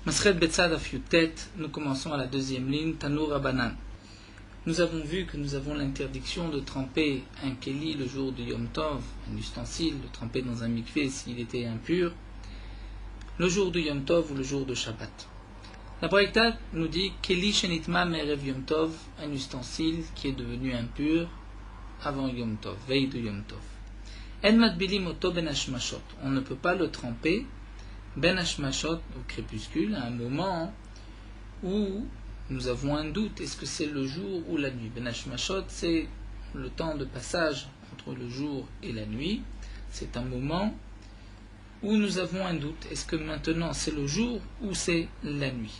Masret Betzad Afyutet, nous commençons à la deuxième ligne, Tanur Abanan. Nous avons vu que nous avons l'interdiction de tremper un keli le jour du Yom Tov, un ustensile, de tremper dans un mikvé s'il était impur, le jour du Yom Tov ou le jour de Shabbat. La Braïta nous dit Keli Shenitma Merev Yom Tov, un ustensile qui est devenu impur avant Yom Tov, veille de Yom Tov. En Matbilim Oto Ben Hashmashot, on ne peut pas le tremper Ben Hashmashot au crépuscule, à un moment où nous avons un doute, est-ce que c'est le jour ou la nuit? Ben Hashmashot, c'est le temps de passage entre le jour et la nuit, c'est un moment où nous avons un doute, est-ce que maintenant c'est le jour ou c'est la nuit?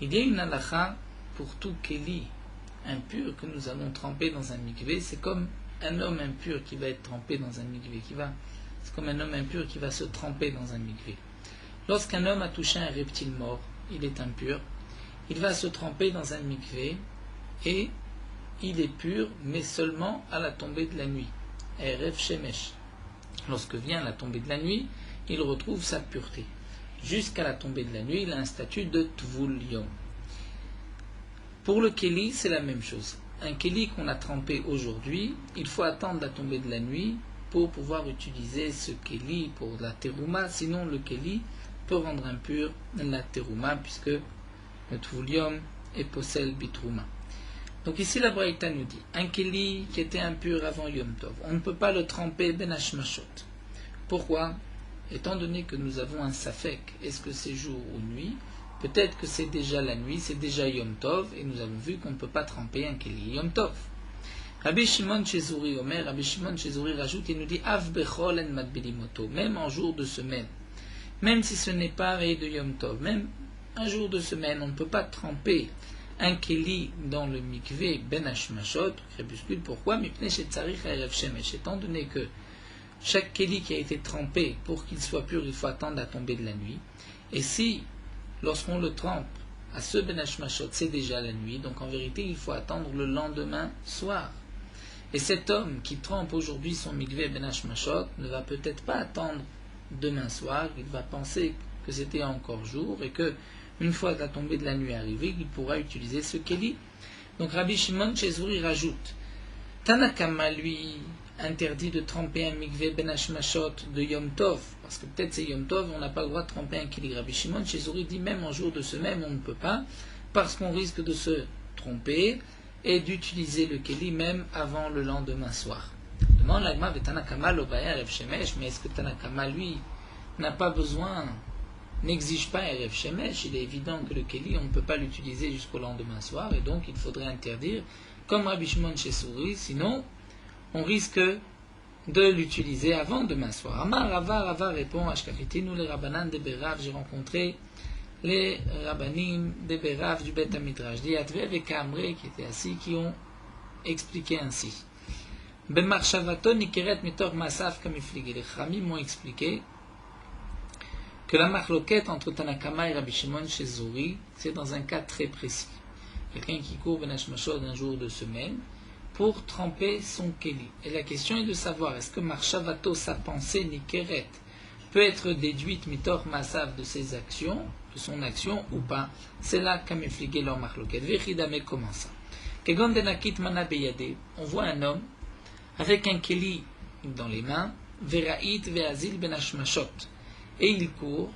Il y a une halakha pour tout keli impur que nous allons tremper dans un mikvé, c'est comme un homme impur qui va être trempé dans un mikvé, c'est comme un homme impur qui va se tremper dans un mikvé. Lorsqu'un homme a touché un reptile mort, il est impur, il va se tremper dans un mikvé et il est pur, mais seulement à la tombée de la nuit. Erev Shemesh. Lorsque vient la tombée de la nuit, il retrouve sa pureté. Jusqu'à la tombée de la nuit, il a un statut de Tvul Yom. Pour le Keli, c'est la même chose. Un Keli qu'on a trempé aujourd'hui, il faut attendre la tombée de la nuit pour pouvoir utiliser ce Keli pour la Terouma, sinon le Keli peut rendre impur la Terouma, puisque le Tvul Yom est possède Bitrouma. Donc ici la Braïta nous dit, un Keli qui était impur avant Yom Tov, on ne peut pas le tremper Ben Hashmashot. Pourquoi? Étant donné que nous avons un Safek, est-ce que c'est jour ou nuit? Peut-être que c'est déjà la nuit, c'est déjà Yom Tov, et nous avons vu qu'on ne peut pas tremper un Keli Yom Tov. Rabbi Shimon Chezouri Omer, Rabbi Shimon Chezouri rajoute, il nous dit, Av Bechol en Matbilimoto, même en jour de semaine, même si ce n'est pas veille de Yom Tov, même un jour de semaine, on ne peut pas tremper un Keli dans le mikvé Ben Hashmashot, crépuscule. Pourquoi? Mipnei shetzarich erev shemesh, étant donné que chaque Keli qui a été trempé, pour qu'il soit pur, il faut attendre la tombée de la nuit. Et si, lorsqu'on le trempe à ce Ben Hashmashot, c'est déjà la nuit, donc en vérité, il faut attendre le lendemain soir. Et cet homme qui trempe aujourd'hui son mikvé Ben Hashmashot ne va peut-être pas attendre demain soir, il va penser que c'était encore jour et que une fois que la tombée de la nuit est arrivée, il pourra utiliser ce Keli. Donc Rabbi Shimon Chezouri rajoute, Tanakama lui interdit de tremper un mikvé Ben Hashmashot de Yom Tov, parce que peut-être c'est Yom Tov, on n'a pas le droit de tremper un Keli. Rabbi Shimon Chezouri dit même en jour de semaine on ne peut pas, parce qu'on risque de se tromper et d'utiliser le Keli même avant le lendemain soir. Demande l'agma de Tanakama l'obaya Erev Shemesh, mais est-ce que Tanakama lui n'a pas besoin, n'exige pas Erev Shemesh? Il est évident que le Keli on ne peut pas l'utiliser jusqu'au lendemain soir, et donc il faudrait interdire comme Rabbi Shimon Chezouri, sinon on risque de l'utiliser avant demain soir. Amar Rava répond, Ashkafitinu les Rabbanan de Berav, j'ai rencontré les Rabbanim de Berav du Bet Hamidrash, Diatvev et Kamre qui étaient assis, qui ont expliqué ainsi. Bemarshavато nikeret mitor masaf kamifligi. Les Khamim m'ont expliqué que la marloquette entre Tanakama et Rabbi Shimon Chezouri, c'est dans un cas très précis. Quelqu'un qui court Ben Hashmashot d'un jour de semaine pour tremper son Keli. Et la question est de savoir, est-ce que Marshavato, sa pensée Nikeret, peut être déduite mitor masav de ses actions, de son action ou pas? C'est là qu'a m'effligué leur marloquette. Vechidame, comment ça? Kegon denakit mana beyade, on voit un homme avec un Keli dans les mains, Veraït veazil Ben Hashmashot, et il court,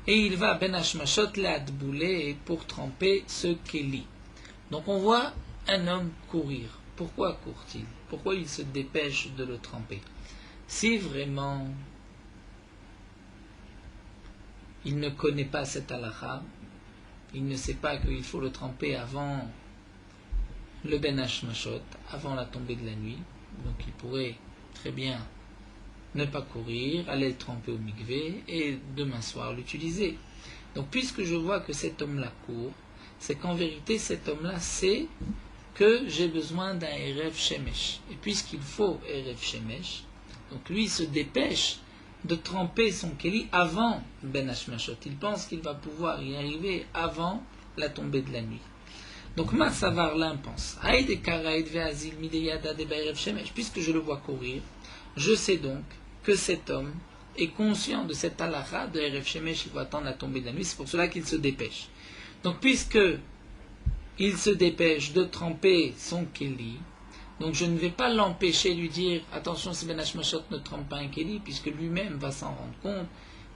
et il va Ben Hashmashot l'adboulé pour tremper ce Keli. Donc on voit un homme courir. Pourquoi court-il? Pourquoi il se dépêche de le tremper? Si vraiment il ne connaît pas cette halakha, il ne sait pas qu'il faut le tremper avant le Ben Hashmashot, avant la tombée de la nuit, donc il pourrait très bien ne pas courir, aller le tremper au mikvé et demain soir l'utiliser. Donc puisque je vois que cet homme-là court, c'est qu'en vérité cet homme-là sait que j'ai besoin d'un Erev Shemesh. Et puisqu'il faut Erev Shemesh, donc lui se dépêche de tremper son Keli avant Ben Hashmashot. Il pense qu'il va pouvoir y arriver avant la tombée de la nuit. Donc Marsavar l'un pense, puisque je le vois courir, je sais donc que cet homme est conscient de cette halakha de Erev Shemesh, il va attendre la tombée de la nuit, c'est pour cela qu'il se dépêche. Donc puisque il se dépêche de tremper son keli, donc je ne vais pas l'empêcher de lui dire attention, c'est Ben Hashmashot, ne trempe pas un keli, puisque lui-même va s'en rendre compte,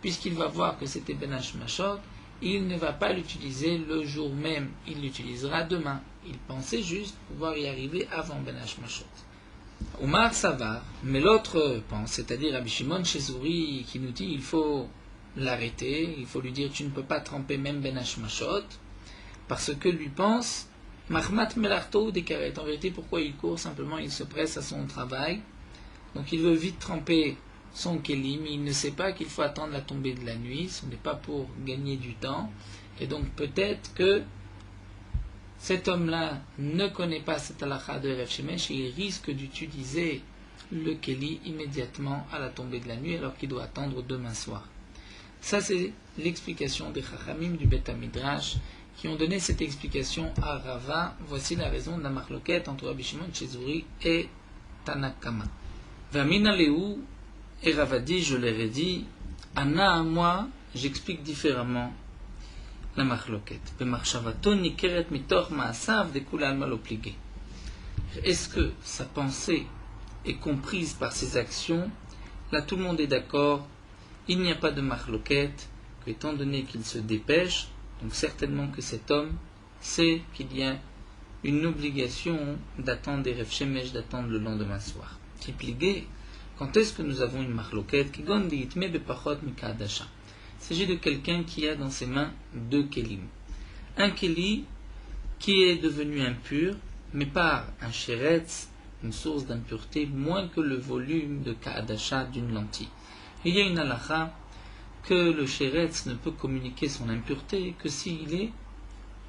puisqu'il va voir que c'était Ben Hashmashot, il ne va pas l'utiliser le jour même, il l'utilisera demain. Il pensait juste pouvoir y arriver avant Ben Hashmashot. Omar Savar, mais l'autre pense, c'est-à-dire Rabbi Shimon Shezouri qui nous dit il faut l'arrêter, il faut lui dire tu ne peux pas tremper même Ben Hashmashot, parce que lui pense Mahmat Melarto des Karet. En vérité, pourquoi il court? Simplement, il se presse à son travail. Donc, il veut vite tremper son Kéli, mais il ne sait pas qu'il faut attendre la tombée de la nuit. Ce n'est pas pour gagner du temps. Et donc, peut-être que cet homme-là ne connaît pas cette halakha de Erev Shemesh et il risque d'utiliser le Kéli immédiatement à la tombée de la nuit, alors qu'il doit attendre demain soir. Ça, c'est l'explication des Chachamim du Beth Midrash qui ont donné cette explication à Rava. Voici la raison de la marloquette entre Rabbi Shimon Shezouri et Tanakama. Vamina Lehu et Rava dit, je leur ai dit, Anna à moi, j'explique différemment la marloquette. B'marshavato nikeret mitoch ma'asav de kulal malopligé. Est-ce que sa pensée est comprise par ses actions? Là, tout le monde est d'accord. Il n'y a pas de marloquette, étant donné qu'il se dépêche, donc certainement que cet homme sait qu'il y a une obligation d'attendre Erev Shemesh, d'attendre le lendemain soir. Kipligé, quand est-ce que nous avons une marloquette? Il s'agit de quelqu'un qui a dans ses mains deux kelim. Un keli qui est devenu impur, mais par un sheretz, une source d'impureté, moins que le volume de ka'adasha d'une lentille. Il y a une halakha que le sheretz ne peut communiquer son impureté que s'il y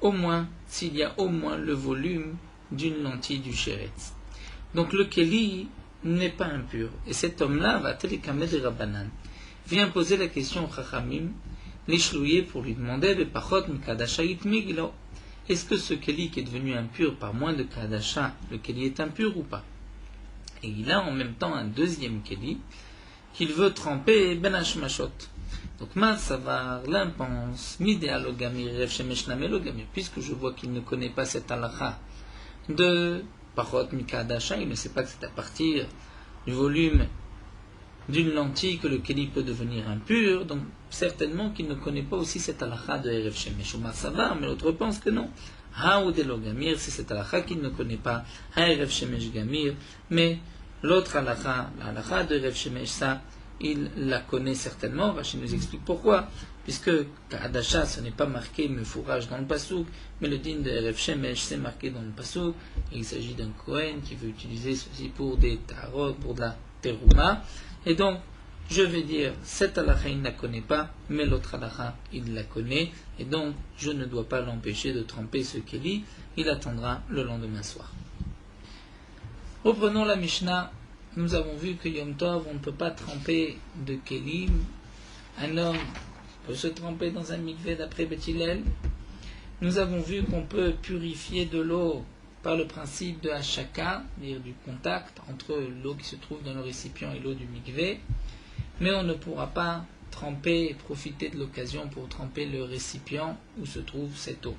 a au moins le volume d'une lentille du sheretz. Donc le keli n'est pas impur. Et cet homme-là va telekamed et rabbanan. Vient poser la question au chachamim, l'ishlouye pour lui demander de pachot mikadasha itmiglo. Est-ce que ce keli qui est devenu impur par moins de kadasha, le keli est impur ou pas? Et il a en même temps un deuxième keli qu'il veut tremper ben hashmashot. Donc, Savar, l'impense, midéalogamir, Erev Shemesh namelogamir, puisque je vois qu'il ne connaît pas cette halakha de Pachot Mikadasha, il ne sait pas que c'est à partir du volume d'une lentille que le keli peut devenir impur, donc certainement qu'il ne connaît pas aussi cette halakha de Erev Shemesh. Omar Savar, mais l'autre pense que non. Haoudelogamir, c'est cette halakha qu'il ne connaît pas, Erev Shemesh Gamir, mais l'autre halakha, la halakha de Erev Shemesh, ça, il la connaît certainement. Rachid nous explique pourquoi. Puisque Ka'adasha, ce n'est pas marqué Mefourage dans le Passouk, mais le din de Erev Shemesh, c'est marqué dans le Passouk. Il s'agit d'un Kohen qui veut utiliser ceci pour des tarot, pour de la terouma. Et donc, je vais dire, cette halakha, il ne la connaît pas, mais l'autre halakha, il la connaît. Et donc, je ne dois pas l'empêcher de tremper ce keli. Il attendra le lendemain soir. Reprenons la Mishnah. Nous avons vu que Yom Tov, on ne peut pas tremper de kelim. Un homme peut se tremper dans un mikvé d'après Beth Hillel. Nous avons vu qu'on peut purifier de l'eau par le principe de hashaka, c'est-à-dire du contact entre l'eau qui se trouve dans le récipient et l'eau du mikvé. Mais on ne pourra pas tremper et profiter de l'occasion pour tremper le récipient où se trouve cette eau.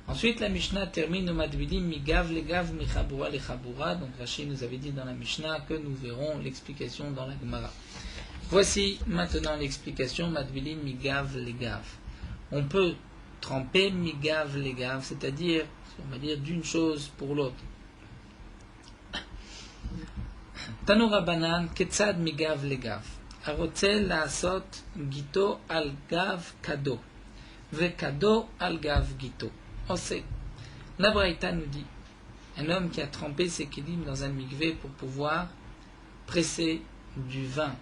Ensuite, la Mishnah termine au Madvidim migav legav michabura lechabura. Donc Rashi nous avait dit dans la Mishnah que nous verrons l'explication dans la Gemara. Voici maintenant l'explication Madvidim migav legav. On peut tremper migav legav, c'est-à-dire, on va dire, d'une chose pour l'autre. Tanu Rabbanan ketzad migav legav. Arotzel laasot gito al gav kado. Ve kado al gav gito. La Braïta nous dit, un homme qui a trempé ses kelim dans un mikvé pour pouvoir presser du vin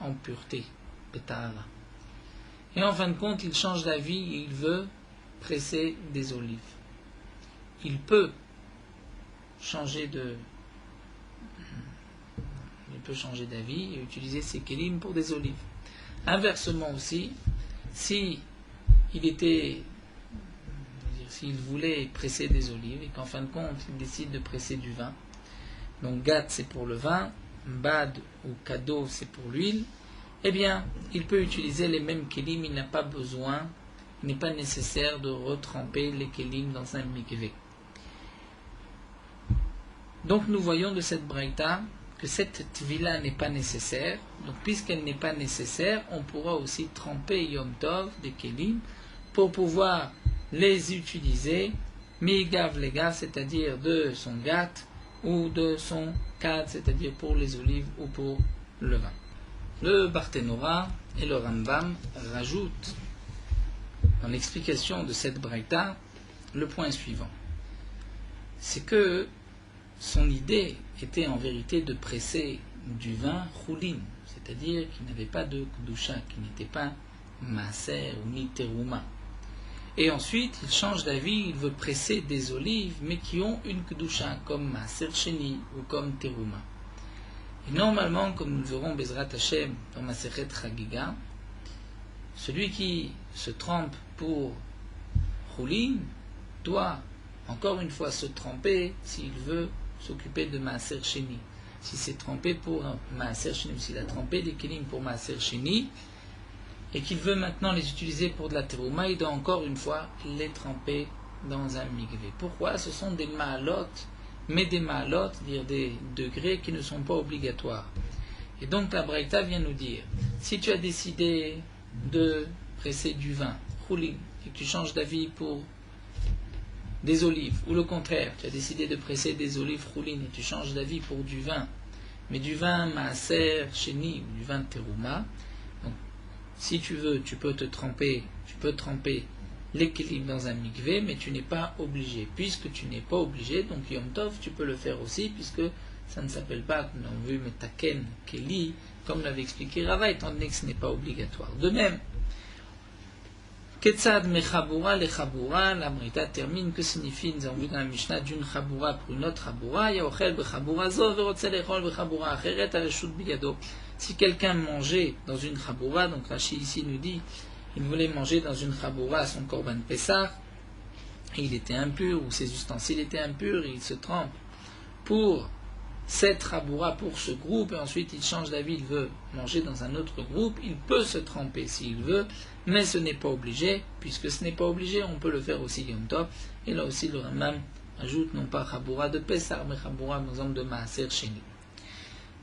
en pureté, betahara. Et en fin de compte, il change d'avis et il veut presser des olives. Il peut changer d'avis et utiliser ses kelim pour des olives. Inversement aussi, s'il voulait presser des olives et qu'en fin de compte il décide de presser du vin, donc gat c'est pour le vin, bad ou kado c'est pour l'huile, eh bien, il peut utiliser les mêmes kelim, il n'a pas besoin, il n'est pas nécessaire de retremper les kelim dans un mikvé. Donc nous voyons de cette braïta que cette tvila n'est pas nécessaire. Donc puisqu'elle n'est pas nécessaire, on pourra aussi tremper Yom Tov des kelim pour pouvoir les utiliser migav lega, c'est-à-dire de son gat ou de son kad, c'est-à-dire pour les olives ou pour le vin. Le Barthénora et le Rambam rajoutent dans l'explication de cette braïta le point suivant. C'est que son idée était en vérité de presser du vin choulin, c'est-à-dire qui n'avait pas de kdusha, qui n'était pas maaser ou ni terouma. Et ensuite, il change d'avis, il veut presser des olives, mais qui ont une kdusha, comme maaser sheni ou comme terouma. Et normalement, comme nous le verrons Bezrat Hashem dans Masechet Chagiga, celui qui se trempe pour choulin doit encore une fois se tremper s'il veut s'occuper de Maaser Sheni. Si c'est trempé pour un Maaser Sheni, s'il a trempé des kelim pour Maaser Sheni, et qu'il veut maintenant les utiliser pour de la terouma, il doit encore une fois les tremper dans un mikvé. Pourquoi? Ce sont des ma'alot, mais des ma'alot, c'est-à-dire des degrés qui ne sont pas obligatoires. Et donc la braïta vient nous dire, si tu as décidé de presser du vin, choulin, et que tu changes d'avis pour des olives, ou le contraire, tu as décidé de presser des olives choulines et tu changes d'avis pour du vin, mais du vin maaser sheni ou du vin terouma, donc si tu veux, tu peux tremper les kelim dans un mikvé, mais tu n'es pas obligé. Puisque tu n'es pas obligé, donc Yom Tov, tu peux le faire aussi, puisque ça ne s'appelle pas, comme on a vu, metaken keli, comme l'avait expliqué Rava, étant donné que ce n'est pas obligatoire. De même, Ketzad mechabura le chabura, la braïta termine, que signifie, nous avons vu dans la Mishnah, d'une chabura pour une autre chabura, yaochel bechabura zo, verotze lechol bechabura acheret areshut biyado. Si quelqu'un mangeait dans une chabura, donc Rashi ici nous dit, il voulait manger dans une chabura son korban Pessah, et il était impur, ou ses ustensiles étaient impurs, et il se trempe pour cette chabura, pour ce groupe, et ensuite il change d'avis, il veut manger dans un autre groupe, il peut se tremper s'il veut, mais ce n'est pas obligé. Puisque ce n'est pas obligé, on peut le faire aussi Yom Tov, et là aussi le Rambam ajoute non pas chabura de Pessah, mais chabura par exemple de Maaser Sheni.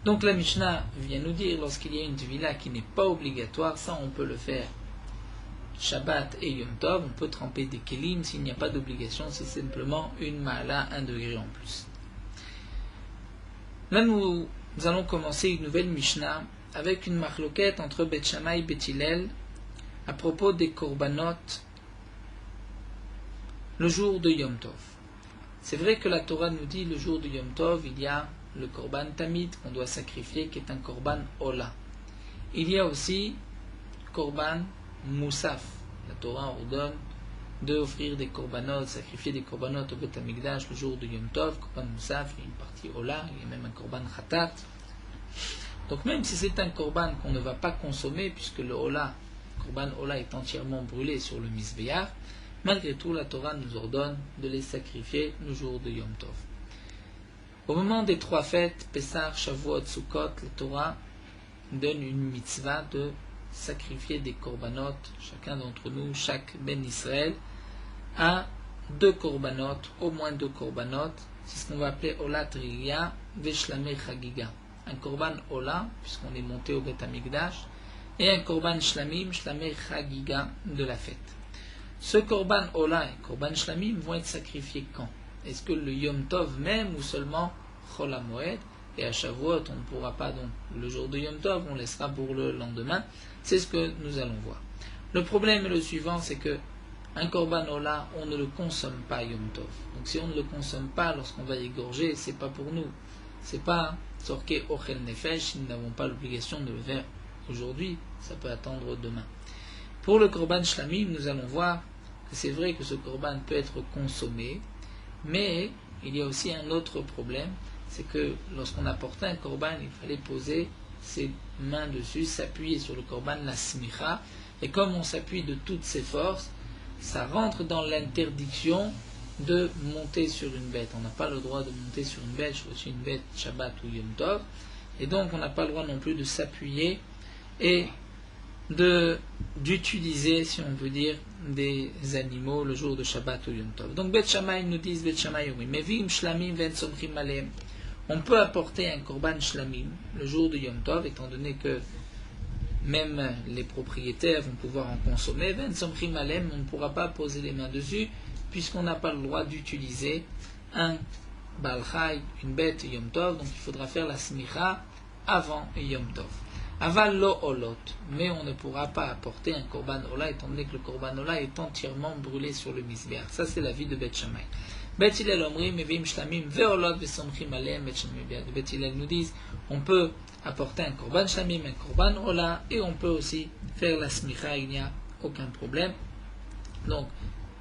Donc la Mishnah vient nous dire, lorsqu'il y a une tvila qui n'est pas obligatoire, ça on peut le faire Shabbat et Yom Tov, on peut tremper des kelim s'il n'y a pas d'obligation, c'est simplement une ma'ala, un degré en plus. Là nous allons commencer une nouvelle Mishnah avec une marloquette entre Bet Shammai et Bet Hillel à propos des korbanot le jour de Yom Tov. C'est vrai que la Torah nous dit le jour de Yom Tov, il y a le korban tamid qu'on doit sacrifier, qui est un korban ola. Il y a aussi korban moussaf. La Torah ordonne d'offrir des korbanot, sacrifier des korbanot au Bet Hamikdash le jour de Yom Tov. Korban moussaf, il y a une partie ola, il y a même un korban khatat. Donc même si c'est un korban qu'on ne va pas consommer, puisque le korban ola est entièrement brûlé sur le misbéach, malgré tout la Torah nous ordonne de les sacrifier le jour de Yom Tov. Au moment des trois fêtes, Pessah, Shavuot, Sukkot, la Torah donne une mitzvah de sacrifier des korbanot, chacun d'entre nous, chaque Ben Israël, a 2 korbanot, au moins 2 korbanot, c'est ce qu'on va appeler Olat Riya Veshlame Chagiga. Un korban Ola, puisqu'on est monté au Bet Hamikdash, et un korban Shlamim, Shlame Chagiga de la fête. Ce korban Ola et korban Shlamim vont être sacrifiés quand? Est-ce que le Yom Tov même ou seulement Chol HaMoed? Et à Shavuot, on ne pourra pas, donc le jour de Yom Tov, on laissera pour le lendemain. C'est ce que nous allons voir. Le problème est le suivant, c'est que un korban ola, on ne le consomme pas Yom Tov. Donc si on ne le consomme pas lorsqu'on va égorger, c'est pas pour nous. C'est pas sorke ochel nefesh, nous n'avons pas l'obligation de le faire aujourd'hui, ça peut attendre demain. Pour le korban shlamim, nous allons voir que c'est vrai que ce korban peut être consommé, mais il y a aussi un autre problème, c'est que lorsqu'on apportait un korban, il fallait poser ses mains dessus, s'appuyer sur le korban, la smicha, et comme on s'appuie de toutes ses forces, ça rentre dans l'interdiction de monter sur une bête. On n'a pas le droit de monter sur une bête Shabbat ou Yom Tov, et donc on n'a pas le droit non plus de s'appuyer et d'utiliser, si on veut dire, des animaux le jour de Shabbat ou Yom Tov. Donc Bet Shammai nous disent, Bet Shammai oui, Mevim Shlamim Ven Somchim Aleim. On peut apporter un korban shlamim le jour de Yom Tov, étant donné que même les propriétaires vont pouvoir en consommer. Ven Somchim Aleim, on ne pourra pas poser les mains dessus, puisqu'on n'a pas le droit d'utiliser un Baal Chai, une bête Yom Tov, donc il faudra faire la smicha avant Yom Tov. Aval lo olot, mais on ne pourra pas apporter un korban ola, étant donné que le korban ola est entièrement brûlé sur le misbeach. Ça, c'est l'avis de Bet Shammai. Bet Hillel omrim mevim shlamim ve'olot ve'somchim aleim. Bet Hillel nous disent, on peut apporter un korban shlamim, un korban ola, et on peut aussi faire la smicha, il n'y a aucun problème. Donc,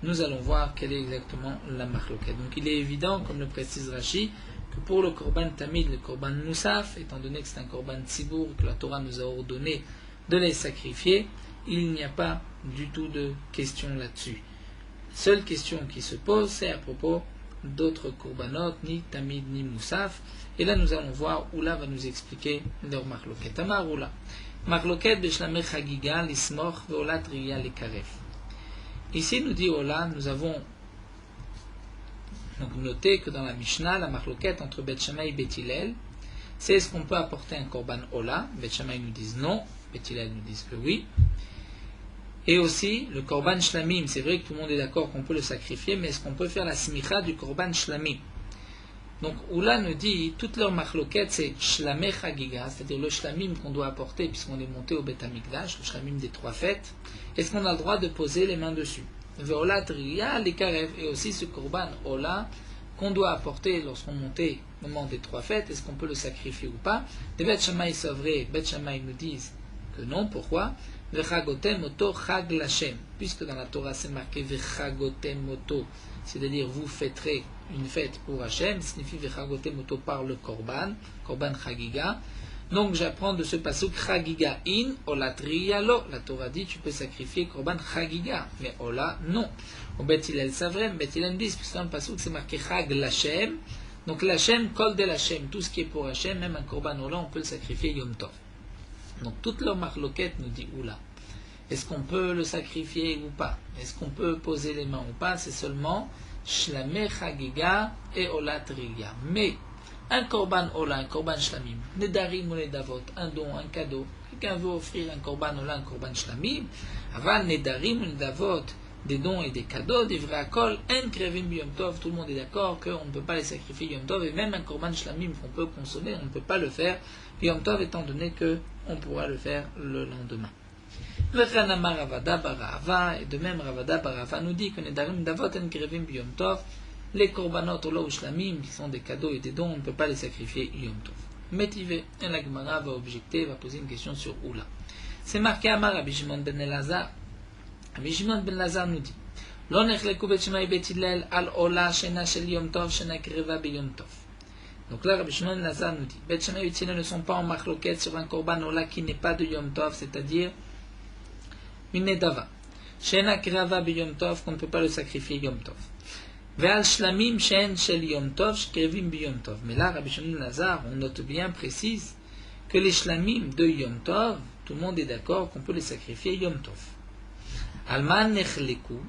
nous allons voir quelle est exactement la machloket. Donc, il est évident, comme le précise Rashi, que pour le korban tamid, le korban moussaf, étant donné que c'est un korban tzibour, que la Torah nous a ordonné de les sacrifier, il n'y a pas du tout de question là-dessus. La seule question qui se pose, c'est à propos d'autres korbanot, ni tamid, ni moussaf. Et là, nous allons voir, Oula va nous expliquer leur machloket. Amar Oula. Machloket b'shlamei chagiga, l'ismoch, ve'olat riya, l'ekaref. Ici, nous dit Ola, nous avons donc notez que dans la Mishnah, la machloket entre Bet Shammai et Bet Hillel, c'est est-ce qu'on peut apporter un korban ola. Bet Shammai nous disent non, Bet Hillel nous disent que oui. Et aussi, le korban shlamim, c'est vrai que tout le monde est d'accord qu'on peut le sacrifier, mais est-ce qu'on peut faire la smicha du korban shlamim? Donc Oula nous dit, toute leur machloket, c'est shlamei chagiga, c'est-à-dire le shlamim qu'on doit apporter puisqu'on est monté au Bet Hamikdash, le shlamim des 3 fêtes. Est-ce qu'on a le droit de poser les mains dessus? Ve'olat riya l'ekarev, et aussi ce korban ola qu'on doit apporter lorsqu'on montait au moment des 3 fêtes, est-ce qu'on peut le sacrifier ou pas? Des Bet Shammai c'est vrai, Bet Shammai nous disent que non. Pourquoi? Vechagotem oto chag lashem, puisque dans la Torah c'est marqué vechagotem oto, c'est-à-dire vous fêterez une fête pour Hachem, signifie vechagotem oto par le korban chagiga. Donc j'apprends de ce pasuk chagiga in olatriya lo. La Torah dit tu peux sacrifier korban chagiga, mais ola non. Au Bet Hillel savrem, Bet Hillel dit puisque dans le pasuk c'est marqué chag l'Hachem. Donc l'Hachem kol de l'Hachem, tout ce qui est pour Hachem, même un korban ola on peut le sacrifier Yom Tov. Donc toute leur machloket nous dit oula. Est-ce qu'on peut le sacrifier ou pas? Est-ce qu'on peut poser les mains ou pas? C'est seulement shlamei chagiga et olatriya. Mais un korban ola, un korban shlamim, nedarim ou nedavot, un don, un cadeau. Quelqu'un veut offrir un korban ola, un korban shlamim, aval nedarim ou nedavot, des dons et des cadeaux, des vrais akol, un krevim biyom tov, tout le monde est d'accord qu'on ne peut pas les sacrifier yom tov, et même un korban shlamim qu'on peut consommer, on ne peut pas le faire yom tov, étant donné qu'on pourra le faire le lendemain. Vechanamar Ravada Barava, et de même Ravada Barava nous dit que nedarim davot en krevim biyom tov, les korbanot ola ou shlamim, qui sont des cadeaux et des dons, on ne peut pas les sacrifier Yom Tov. Métivé, et la Gemara va objecter, va poser une question sur Oula. C'est marqué Amar Rabbi Shimon ben Elazar. Rabbi Shimon ben Elazar nous dit Lo nechleku Bet Shammai Bet Hillel al ola shena shel Yom Tov shena kreva be Yom Tov. Donc là, Rabbi Shimon ben Elazar nous dit Bet Shammai et Bet Hillel ne sont pas en machloket sur un korban ola qui n'est pas de Yom Tov, c'est-à-dire une nedava. Shena kreva be Yom Tov, qu'on ne peut pas le sacrifier Yom Tov. Ve'al shlamim shen shel Yom Tov shkrevim biyom Tov. Mais là, Rabbi Shimon ben Elazar, on note bien, précise, que les shlamim de Yom Tov, tout le monde est d'accord qu'on peut les sacrifier Yom Tov. Alman nechleku,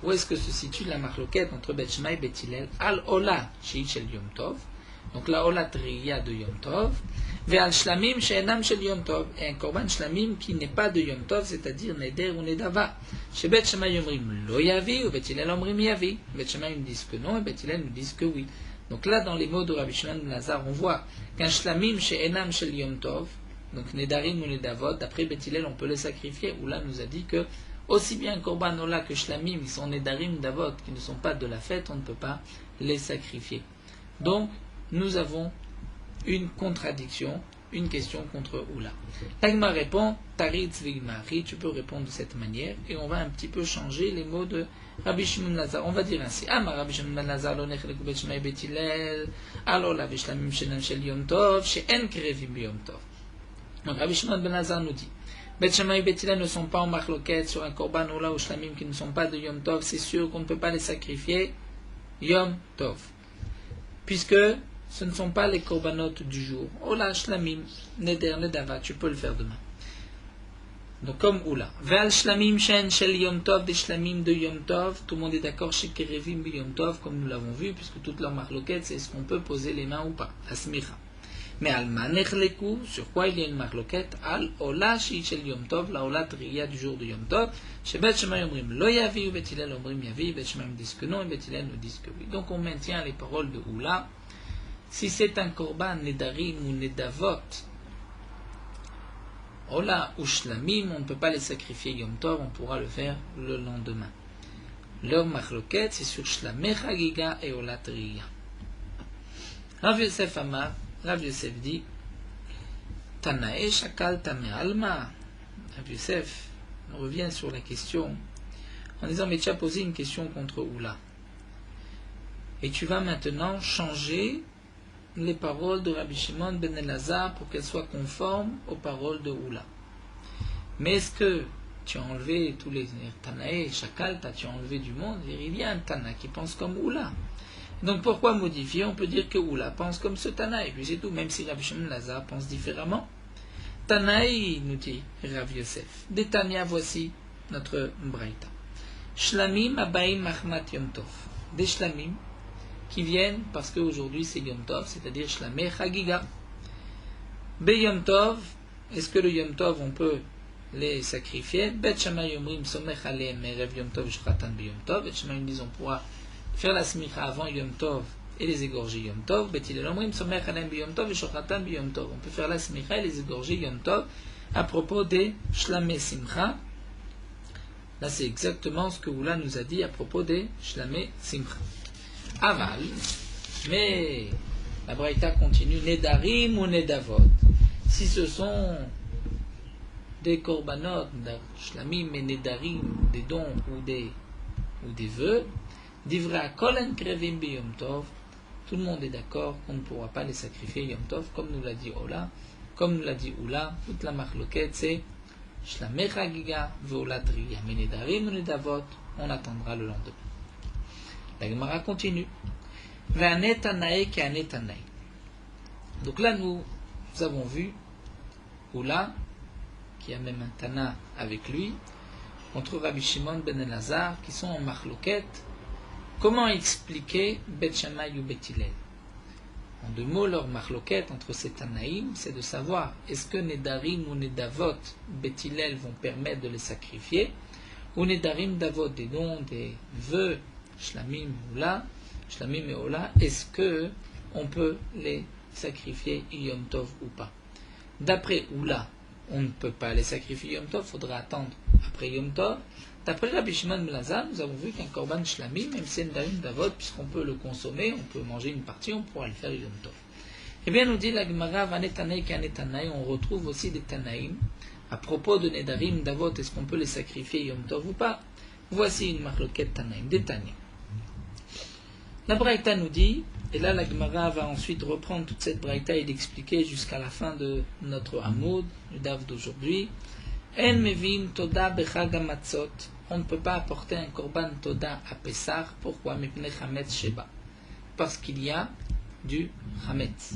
où est-ce que se situe la machloket entre Bet Shammai et Bet Hillel? Al ola shei shel Yom Tov, donc la ola triya de Yom Tov, ve'al shlamim she'enam shel Yom Tov, et un korban shlamim qui n'est pas de Yom Tov, c'est-à-dire neder ou nedava. Chez Bet Shammai omrim lo yavi, ou Bet Hillel omrim yavi. Bet Shammai nous disent que non, et Bet Hillel nous disent que oui. Donc là, dans les mots de Rabbi Shimon ben Elazar, on voit qu'un shlamim she'enam shel Yom Tov, donc nedarim ou nedavot, d'après Bet Hillel, on peut les sacrifier, où là nous a dit que aussi bien korban ola que shlamim, ils sont nedarim davot, qui ne sont pas de la fête, on ne peut pas les sacrifier. Donc, nous avons une contradiction, une question contre Oula. L'Agma répond, Taritz Vigmari, tu peux répondre de cette manière, et on va un petit peu changer les mots de Rabbi Shimon ben Elazar. On va dire ainsi, Amar Rabbi Shimon ben Elazar, lo nechleku Bet Shammai Bet Hillel, alo la veshlamim shenan shel Yom Tov, she'en krevim biyom Tov. Donc Rabbi Shimon ben Elazar nous dit, Bet Shammai et Bet Hillel ne sont pas en machloket sur un korban ola ou shlamim qui ne sont pas de Yom Tov, c'est sûr qu'on ne peut pas les sacrifier Yom Tov, puisque ce ne sont pas les korbanot du jour. Ola, shlamim, neder, nedava, tu peux le faire demain. Donc comme Oula. Ve'al shlamim shen shel Yom Tov, des shlamim de Yom Tov. Tout le monde est d'accord chez Kerevim bi Yom Tov, comme nous l'avons vu, puisque toute leur marloquette, c'est est-ce qu'on peut poser les mains ou pas. La smicha. Mais al manechleku, sur quoi il y a une marloquette? Al Ola shi shel Yom Tov, la Ola triya du jour de Yom Tov. Chez Bet Shemay omrim lo yavi, ou Bet Hillel omrim yavi, Bet Shemay disent que non, et Bet Hillel nous disent que oui. Donc on maintient les paroles de Oula. Si c'est un korban nedarim ou nedavot, Ola ou shlamim, on ne peut pas les sacrifier Yom Tov, on pourra le faire le lendemain. Leur marloquette, c'est sur shlamei chagiga et Ola triya. Rav Yosef Amar, Rav Yosef dit, Tanae shakal tame alma. Rav Yosef revient sur la question en disant, mais tu as posé une question contre Oula. Et tu vas maintenant changer les paroles de Rabbi Shimon ben Elazar pour qu'elles soient conformes aux paroles de Oula. Mais est-ce que tu as enlevé tous les Tanae, Shakalta, tu as enlevé du monde? Il y a un Tana qui pense comme Oula. Donc pourquoi modifier? On peut dire que Oula pense comme ce Tana, et puis c'est tout, même si Rabbi Shimon ben Elazar pense différemment. Tanaï, nous dit Rav Yosef. Des Tania, voici notre Braïta. Shlamim abaim mahmat Yom Tov. Des Shlamim qui viennent parce qu'aujourd'hui c'est Yom Tov, c'est-à-dire Shlamei Chagiga. Be Yom Tov, est-ce que le Yom Tov on peut les sacrifier? Bet Shammai Omrim Somech Aleim Erev Yom Tov Shchatan Be Yom Tov. Bet Shammai disent on pourra faire la smicha avant Yom Tov et les égorger Yom Tov. Bet Hillel Omrim Somech Aleim Be Yom Tov et Shchatan Be Yom Tov. On peut faire la smicha et les égorger Yom Tov à propos des Shlamei Simcha. Là c'est exactement ce que Oula nous a dit à propos des Shlamei Simcha. Aval, mais la Braïta continue, Nedarim ou Nedavot. Si ce sont des korbanot, shlamim et Nedarim, des dons ou des vœux, d'ivra kolen krevim bi Yom Tov, tout le monde est d'accord qu'on ne pourra pas les sacrifier Yom Tov, comme nous l'a dit Ola, comme nous l'a dit Oula, toute la marloquette c'est shlamei chagiga ve'ola triya, mais Nedarim ou Nedavot, on attendra le lendemain. La Gemara continue. Donc là, nous avons vu Oula, qui a même un Tana avec lui, contre Rabbi Shimon ben Elazar, qui sont en marloquette. Comment expliquer Bet Shammai ou Bet Hillel? En deux mots, leur marloquette entre ces Tanaïm, c'est de savoir est-ce que Nedarim ou Nedavot, Bet Hillel vont permettre de les sacrifier, ou Nedarim Davot, des dons, des vœux, Shlamim et Ola, est-ce que on peut les sacrifier Yom Tov ou pas? D'après Oula, on ne peut pas les sacrifier Yom Tov, il faudra attendre après Yom Tov. D'après Rabbi Shimon ben Elazar, nous avons vu qu'un korban Shlamim, même si c'est une davot, puisqu'on peut le consommer, on peut manger une partie, on pourra le faire Yom Tov. Eh bien, nous dit la Gemara, Vanetanei Kanetanei, on retrouve aussi des Tanaïm à propos de Nedarim, Davot, est-ce qu'on peut les sacrifier Yom Tov ou pas? Voici une marloquette Tanaïm, des Tanya. La Braïta nous dit, et là la Gemara va ensuite reprendre toute cette Braïta et l'expliquer jusqu'à la fin de notre Hamoud, du Daf d'aujourd'hui. En mevin toda bechag hamatzot. On ne peut pas apporter un korban toda à Pessah. Pourquoi? Mipnei chametz sheba. Parce qu'il y a du chametz.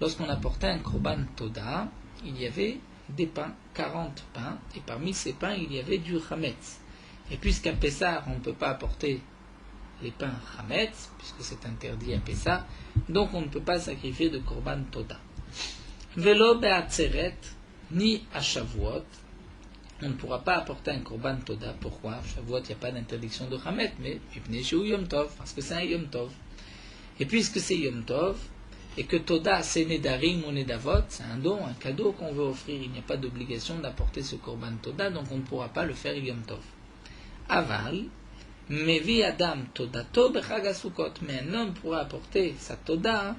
Lorsqu'on apportait un korban toda, il y avait des pains, 40 pains, et parmi ces pains il y avait du chametz. Et puisqu'à Pessah on ne peut pas apporter les pains chametz, puisque c'est interdit à Pessah, donc on ne peut pas sacrifier de korban toda. Velo be'atzeret, ni à Shavuot, on ne pourra pas apporter un korban toda. Pourquoi? À Shavuot, il n'y a pas d'interdiction de chametz, mais Yom Tov, parce que c'est un Yom Tov. Et puisque c'est Yom Tov, et que toda c'est nedarim ou nedavot, c'est un don, un cadeau qu'on veut offrir, il n'y a pas d'obligation d'apporter ce korban toda, donc on ne pourra pas le faire Yom Tov. Aval, Mevi Adam Todato Bechag Sukkot, mais un homme pourra apporter sa toda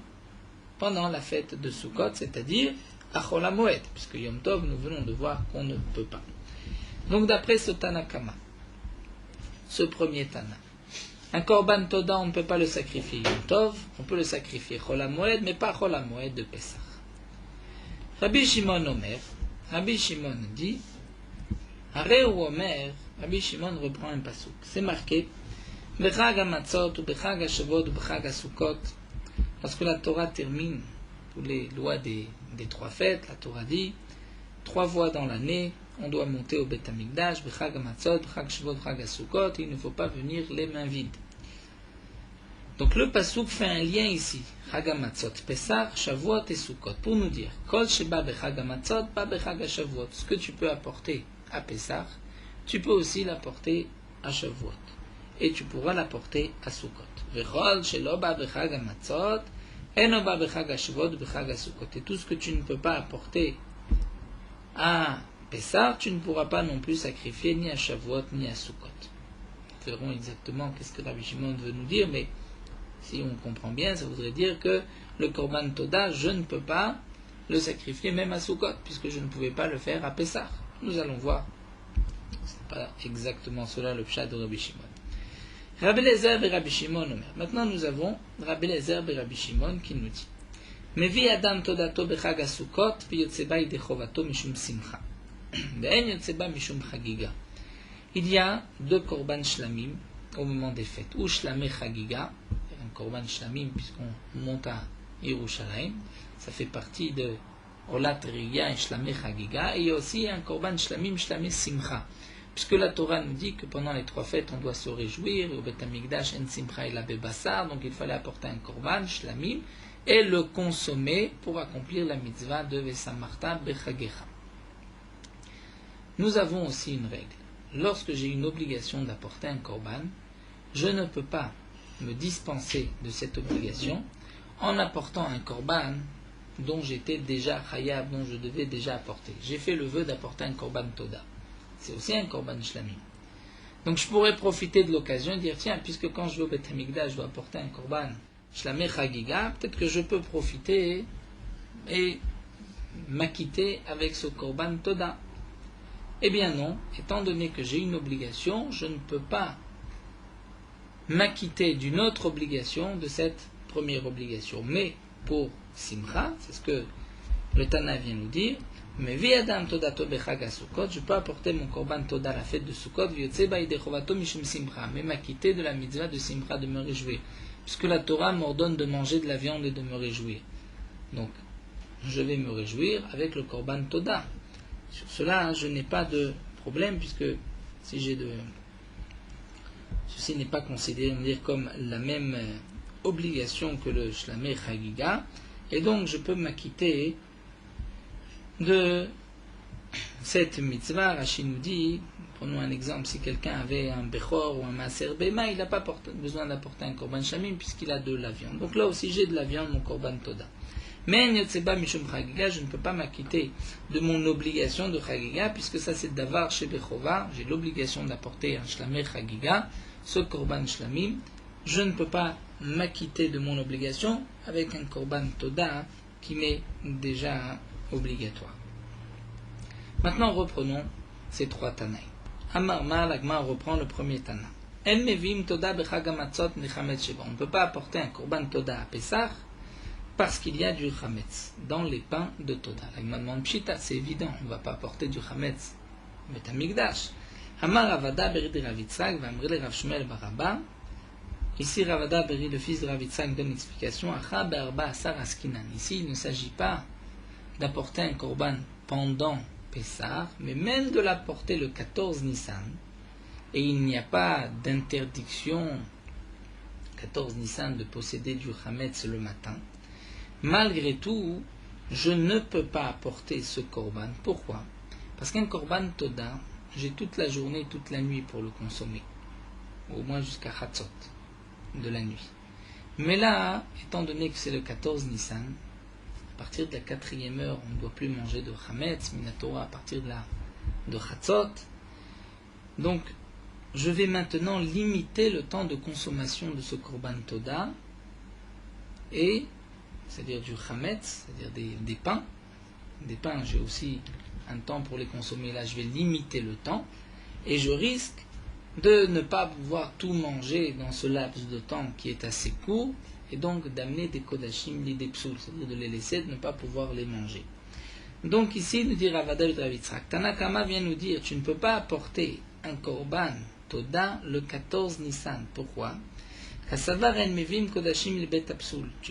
pendant la fête de Sukkot, c'est-à-dire à Chol HaMoed, puisque Yom Tov, nous venons de voir qu'on ne peut pas. Donc d'après ce Tanakama, ce premier Tana, un korban toda, on ne peut pas le sacrifier Yom Tov, on peut le sacrifier Chol HaMoed, mais pas Chol HaMoed de Pessah. Rabbi Shimon Omer, Rabbi Shimon dit, Areu Omer, Rabbi Shimon reprend un pasuk. C'est marqué Bechag HaMatzot ou Bechag HaShavot ou Bechag HaSukkot. Lorsque la Torah termine pour les lois des trois fêtes, la Torah dit 3 fois dans l'année, on doit monter au Bet Hamikdash, B'chag HaMatzot, B'chag Shavuot, B'chag HaSukkot, il ne faut pas venir les mains vides. Donc le Pasuk fait un lien ici, Chag HaMatzot, Pesach, Shavuot et Sukkot, pour nous dire, Kol Sheba B'chag HaMatzot, Ba B'chag HaShavuot, ce que tu peux apporter à Pesach, tu peux aussi l'apporter à Shavuot, et tu pourras l'apporter à Sukkot. V'chol Shelo Ba B'chag HaMatzot, Eno Ba B'chag HaShavuot, B'chag HaSukkot, et tout ce que tu ne peux pas apporter à Pessah, tu ne pourras pas non plus sacrifier ni à Shavuot ni à Sukkot. Nous verrons exactement qu'est-ce que Rabbi Shimon veut nous dire, mais si on comprend bien, ça voudrait dire que le Korban Toda, je ne peux pas le sacrifier même à Sukkot, puisque je ne pouvais pas le faire à Pessah. Nous allons voir. Ce n'est pas exactement cela le pshat de Rabbi Shimon. Rabbi Eliezer et Rabbi Shimon Omer. Maintenant nous avons Rabbi Eliezer et Rabbi Shimon qui nous dit Mevi Adam Todato Bechag HaSukkot V'yotzeba Yidei Chovato Mishum Simcha Ve'en Yotzeba Mishum Chagiga. Il y a deux korban shlamim au moment des fêtes, ou shlamé chagiga, un korban shlamim puisqu'on monte à Yerushalayim, ça fait partie de Olat Riya et shlamé chagiga, et il y a aussi un korban shlamim shlamé simcha, puisque la Torah nous dit que pendant les trois fêtes on doit se réjouir, au Bet Hamikdash en simcha et la bebassar, donc il fallait apporter un korban shlamim et le consommer pour accomplir la mitzvah de Vesamarta Bechagecha. Nous avons aussi une règle. Lorsque j'ai une obligation d'apporter un korban, je ne peux pas me dispenser de cette obligation en apportant un korban dont j'étais déjà chayab, dont je devais déjà apporter. J'ai fait le vœu d'apporter un korban toda. C'est aussi un korban shlamim. Donc je pourrais profiter de l'occasion et dire, tiens, puisque quand je vais au Bet Hamikdash, je dois apporter un korban shlamé chagiga, peut-être que je peux profiter et m'acquitter avec ce korban toda. Eh bien non, étant donné que j'ai une obligation, je ne peux pas m'acquitter d'une autre obligation de cette première obligation. Mais pour Simcha, c'est ce que le Tana vient nous dire, mais viadam todato bechag HaSukkot, je peux apporter mon korban toda à la fête de Sukkot, v'yotzeba yidei chovato mishum simcha, mais m'acquitter de la mitzvah de Simcha, de me réjouir, puisque la Torah m'ordonne de manger de la viande et de me réjouir. Donc, je vais me réjouir avec le korban toda. Sur cela, je n'ai pas de problème, puisque si ceci n'est pas considéré comme la même obligation que le shlamé chagiga, et donc je peux m'acquitter de cette mitzvah. Rashi nous dit, prenons un exemple, si quelqu'un avait un bechor ou un maaser bema, il n'a pas besoin d'apporter un korban shamim puisqu'il a de la viande. Donc là aussi j'ai de la viande, mon korban toda. Mais Yotzeba Mishum Chagiga, je ne peux pas m'acquitter de mon obligation de Chagiga, puisque ça c'est Davar chez Bechova, j'ai l'obligation d'apporter un Shlamé Chagiga, ce Korban Shlamim, je ne peux pas m'acquitter de mon obligation avec un Korban Toda qui m'est déjà obligatoire. Maintenant reprenons ces trois Tanaï. Amar Ma, l'Agma reprend le premier Tana. En Mevim Toda Bechag HaMatzot Nechametz Sheva. On ne peut pas apporter un Korban Toda à Pessah, parce qu'il y a du chametz dans les pains de Toda. La Gemara demande Pshita, c'est évident, on ne va pas apporter du chametz. Bet Hamikdash. Amar Ravada beri de Rav Yitzhak, v'amrele Rav Shmuel Baraba. Ici, Ravada beri, le fils de Rav Yitzhak, donne l'explication. Acha be'arba asar askinan. Ici, il ne s'agit pas d'apporter un korban pendant Pessah, mais même de l'apporter le 14 Nissan. Et il n'y a pas d'interdiction 14 Nissan de posséder du chametz le matin. Malgré tout, je ne peux pas apporter ce korban. Pourquoi? Parce qu'un korban toda, j'ai toute la journée, toute la nuit pour le consommer. Au moins jusqu'à Chatzot de la nuit. Mais là, étant donné que c'est le 14 Nissan, à partir de la 4e heure, on ne doit plus manger de chametz, minatora à partir de Chatzot. Donc, je vais maintenant limiter le temps de consommation de ce korban toda et c'est-à-dire du chametz, c'est-à-dire des pains. Des pains, j'ai aussi un temps pour les consommer. Là, je vais limiter le temps. Et je risque de ne pas pouvoir tout manger dans ce laps de temps qui est assez court. Et donc d'amener des kodashim lidepsul, c'est-à-dire de les laisser, de ne pas pouvoir les manger. Donc ici, nous dit Ravada et Rav Yitzhak. Tanakama vient nous dire, tu ne peux pas apporter un korban toda le 14 Nissan. Pourquoi? Tu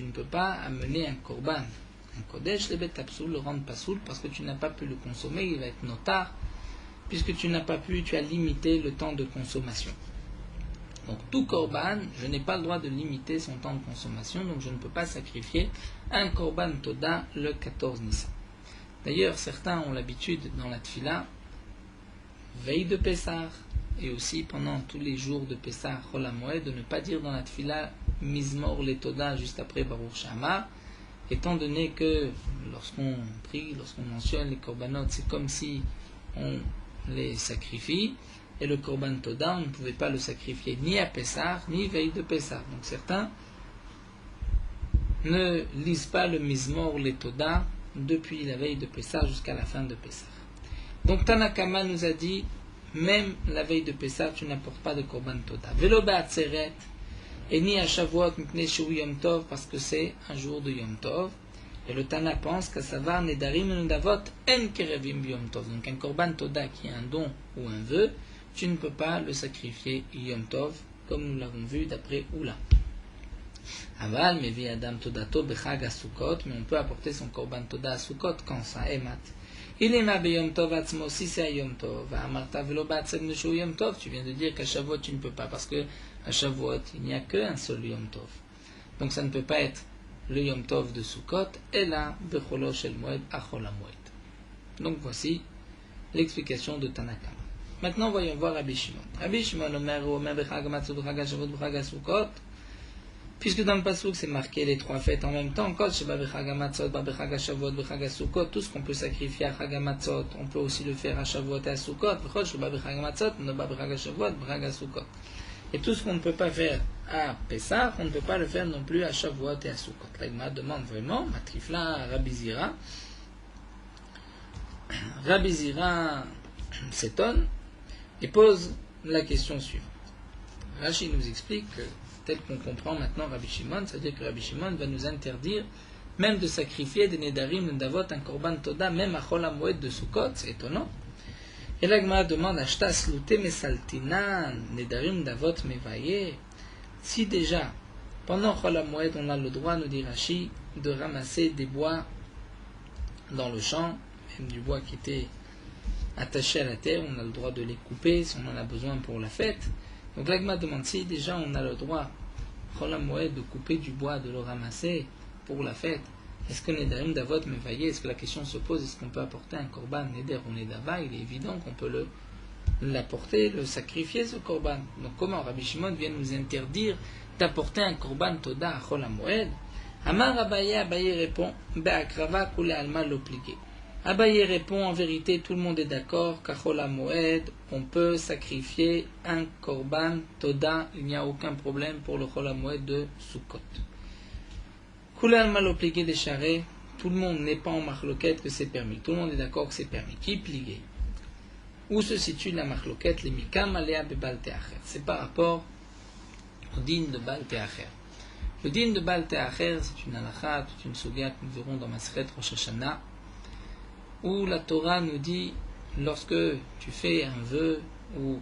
ne peux pas amener un korban, un kodesh le bet apsoul, le rendre pasoul, parce que tu n'as pas pu le consommer, il va être notar puisque tu n'as pas pu, tu as limité le temps de consommation. Donc tout korban, je n'ai pas le droit de limiter son temps de consommation, donc je ne peux pas sacrifier un korban toda le 14 Nissan. D'ailleurs, certains ont l'habitude dans la tfila, veille de Pessah, et aussi pendant tous les jours de Pessah, Chol HaMoed, de ne pas dire dans la tfila Mizmor le Toda juste après Baruch Shama, étant donné que lorsqu'on prie, lorsqu'on mentionne les korbanot, c'est comme si on les sacrifie, et le korban Toda, on ne pouvait pas le sacrifier ni à Pessah, ni veille de Pessah. Donc certains ne lisent pas le Mizmor le Toda depuis la veille de Pessah jusqu'à la fin de Pessah. Donc Tanakama nous a dit, même la veille de Pessah, tu n'apportes pas de korban Toda. Velo ba'atzeret, et ni à Shavuot, mipnei shu Yom Tov, parce que c'est un jour de Yom Tov. Et le Tana pense qu'à savoir nedarim et nedavot en kerevim Yom Tov. Donc un korban Toda qui est un don ou un vœu, tu ne peux pas le sacrifier Yom Tov, comme nous l'avons vu d'après Oula. Aval, mevi adam todato bechag à Sukkot, mais on peut apporter son korban Toda à Sukkot quand ça est mat. Il est ma Yom Tov atzmo, si c'est à Yom Tov, amarta velo ba'atzed neshu Yom Tov, tu viens de dire qu'à Shavuot tu ne peux pas, parce que à Shavuot il n'y a qu'un seul Yom Tov. Donc ça ne peut pas être le Yom Tov de Sukkot, et là, becholo shel moed achol hamoed. Donc voici l'explication de Tanakama. Maintenant voyons voir Rabbi Shimon. Rabbi Shimon omer bechag hamatzot bechag Shavuot bechag Sukkot. Puisque dans le pasuk c'est marqué les trois fêtes en même temps, Kol Sheba Bechag HaMatzot, Bechag HaShavuot, Bechag HaSukkot, tout ce qu'on peut sacrifier à Chag HaMatzot, on peut aussi le faire à Shavuot et à Sukkot, Kol Sheba Bechag HaMatzot, Bechag HaShavuot, Bechag HaSukkot. Et tout ce qu'on ne peut pas faire à Pessah, on ne peut pas le faire non plus à Shavuot et à Sukkot. L'Agma demande vraiment, Matrifla Rabbi Zira. Rabbi Zira s'étonne et pose la question suivante. Rashi nous explique que tel qu'on comprend maintenant Rabbi Shimon, c'est-à-dire que Rabbi Shimon va nous interdire même de sacrifier des nedarim, nedavot, un korban toda, même à Chol HaMoed de Sukkot, c'est étonnant. Et l'Agma demande, Ashtas lute mesaltinan, nedarim, nedavot, mevaye. Si déjà, pendant Chol HaMoed, on a le droit, nous dit Rashi, de ramasser des bois dans le champ, même du bois qui était attaché à la terre, on a le droit de les couper si on en a besoin pour la fête. Donc l'Agma demande si déjà on a le droit, Chol HaMoed, de couper du bois, de le ramasser pour la fête. Est-ce que Nedarim Davot Mevaye, est-ce que la question se pose, est-ce qu'on peut apporter un korban Neder ou Nedava? Il est évident qu'on peut l'apporter, le sacrifier ce korban. Donc comment Rabbi Shimon vient nous interdire d'apporter un korban Toda à Chol HaMoed? Amar Abaye répond, Be'akrava kule alma l'obligé. Abaye répond, en vérité, tout le monde est d'accord qu'à Chol HaMoed, on peut sacrifier un korban Toda, il n'y a aucun problème pour le Chol HaMoed de Sukkot. Koulal mal plié des charrets, tout le monde n'est pas en marloquette que c'est permis, tout le monde est d'accord que c'est permis. Qui plié? Où se situe la marloquette? Les mikam alea bebal teacher. C'est par rapport au din de Bal Teacher. Le din de Bal Teacher, c'est une halakha, toute une sugia que nous verrons dans Masechet Rosh Hashanah, où la Torah nous dit, lorsque tu fais un vœu ou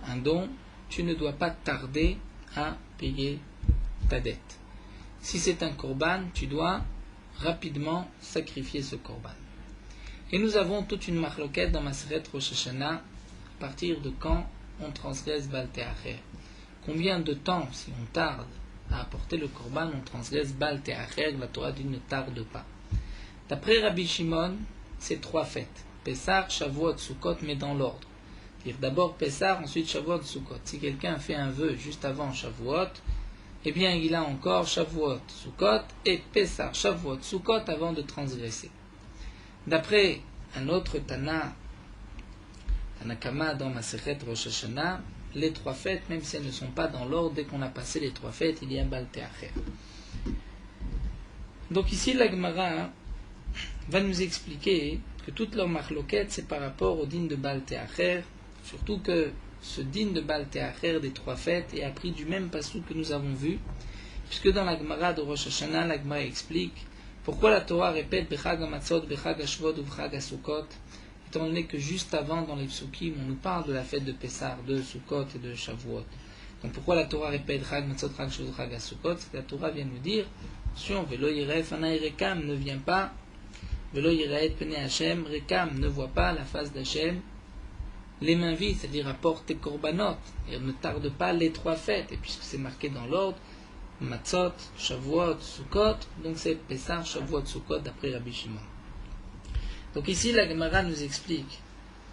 un don, tu ne dois pas tarder à payer ta dette. Si c'est un korban, tu dois rapidement sacrifier ce korban. Et nous avons toute une marloquette dans Masechet Rosh Hashanah, à partir de quand on transgresse Bal Teacher. Combien de temps, si on tarde à apporter le korban, on transgresse Bal Teacher, la Torah dit ne tarde pas. D'après Rabbi Shimon, c'est trois fêtes. Pessah, Shavuot, Sukkot, mais dans l'ordre. C'est-à-dire d'abord Pessah, ensuite Shavuot, Sukkot. Si quelqu'un fait un vœu juste avant Shavuot, eh bien il a encore Shavuot, Sukkot et Pessah, Shavuot, Sukkot avant de transgresser. D'après un autre Tanakama dans Masechet Rosh Hashanah, les trois fêtes, même si elles ne sont pas dans l'ordre, dès qu'on a passé les trois fêtes, il y a Bal Teacher. Donc ici la Gemara va nous expliquer que toute leur marloquette c'est par rapport au din de Bal Teacher, surtout que ce din de Bal Teacher des trois fêtes est appris du même pasuk que nous avons vu, puisque dans la Gemara de Rosh Hashanah, la Gemara explique pourquoi la Torah répète Bechag HaMatzot, Bechag HaShavuot ou Bechag HaSukkot, étant donné que juste avant dans les psukim on nous parle de la fête de Pessah, de Sukkot et de Shavuot. Donc pourquoi la Torah répète Bechag HaMatzot, Bechag HaShavuot, Bechag HaSukkot? C'est que la Torah vient nous dire attention, Velo Yireh Fanai Rekam, ne vient pas, Velo Yireh Pene Hashem, Rekam, ne voit pas la face d'Hashem, les mains vides, c'est-à-dire apporte tes korbanot, et ne tarde pas les 3 fêtes, et puisque c'est marqué dans l'ordre, Matzot, Shavuot, Sukkot, donc c'est Pessah, Shavuot, Sukkot d'après Rabbi Shimon. Donc ici la Gemara nous explique,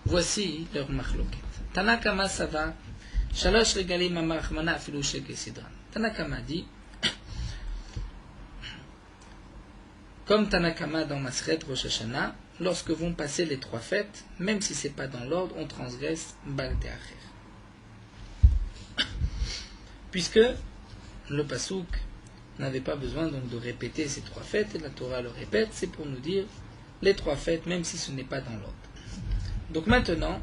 voici leur machloket. Tanakama Sava, Shalosh Regalim Amarachmana Afilu Sheke Sidran. Tanakama dit, comme Tanakama dans Masret Rosh Hashanah, lorsque vont passer les 3 fêtes, même si ce n'est pas dans l'ordre, on transgresse Baal Te'acher. Puisque le Passouk n'avait pas besoin donc de répéter ces 3 fêtes, et la Torah le répète, c'est pour nous dire les 3 fêtes, même si ce n'est pas dans l'ordre. Donc maintenant,